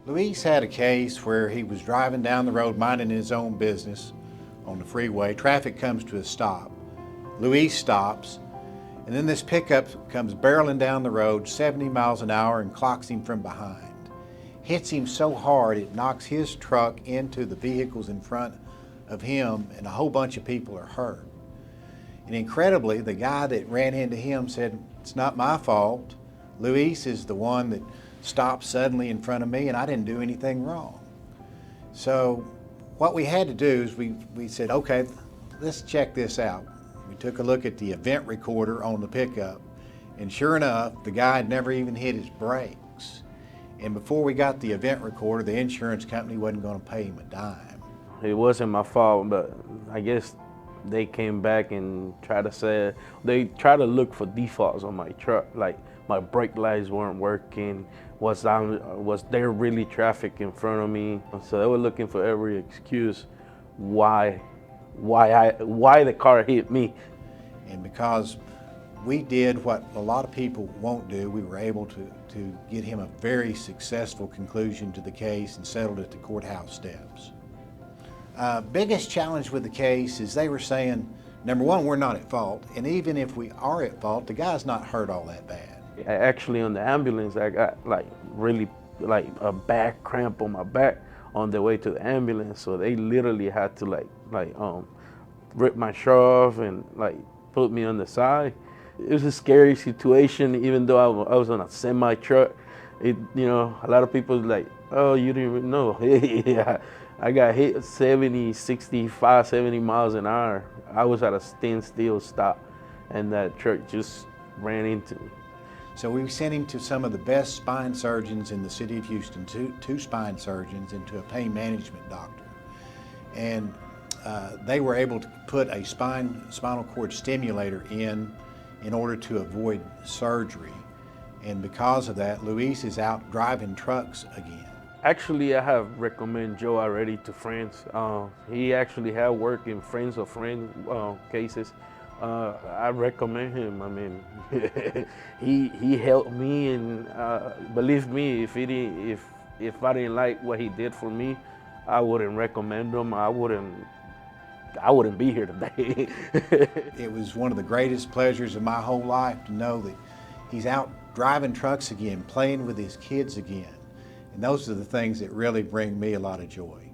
Luis had a case where he was driving down the road minding his own business on the freeway. Traffic comes to a stop. Luis stops, and then this pickup comes barreling down the road 70 miles an hour and clocks him from behind. Hits him so hard it knocks his truck into the vehicles in front of him, and a whole bunch of people are hurt. And incredibly, the guy that ran into him said, "It's not my fault. Luis is the one that stopped suddenly in front of me, and I didn't do anything wrong." So what we had to do is we said, okay, let's check this out. We took a look at the event recorder on the pickup, and sure enough, the guy had never even hit his brakes. And before we got the event recorder, the insurance company wasn't going to pay him a dime. It wasn't my fault, but I guess they came back and they tried to look for defaults on my truck, like my brake lights weren't working, was there really traffic in front of me? So they were looking for every excuse why the car hit me. And because we did what a lot of people won't do, we were able to get him a very successful conclusion to the case and settled at the courthouse steps. Biggest challenge with the case is they were saying, number one, we're not at fault, and even if we are at fault, the guy's not hurt all that bad. Actually, on the ambulance, I got really a back cramp on my back on the way to the ambulance. So they literally had to rip my shirt off and put me on the side. It was a scary situation, even though I was on a semi truck. A lot of people like, "Oh, you didn't even know." Yeah, I got hit 65, 70 miles an hour. I was at a standstill stop, and that truck just ran into me. So we sent him to some of the best spine surgeons in the city of Houston, two spine surgeons, and to a pain management doctor. And they were able to put a spinal cord stimulator in order to avoid surgery. And because of that, Luis is out driving trucks again. Actually, I have recommended Joe already to friends. He actually had worked in friends of friends cases. I recommend him. I mean, he helped me, and believe me, if I didn't like what he did for me, I wouldn't recommend him. I wouldn't be here today. It was one of the greatest pleasures of my whole life to know that he's out driving trucks again, playing with his kids again. And those are the things that really bring me a lot of joy.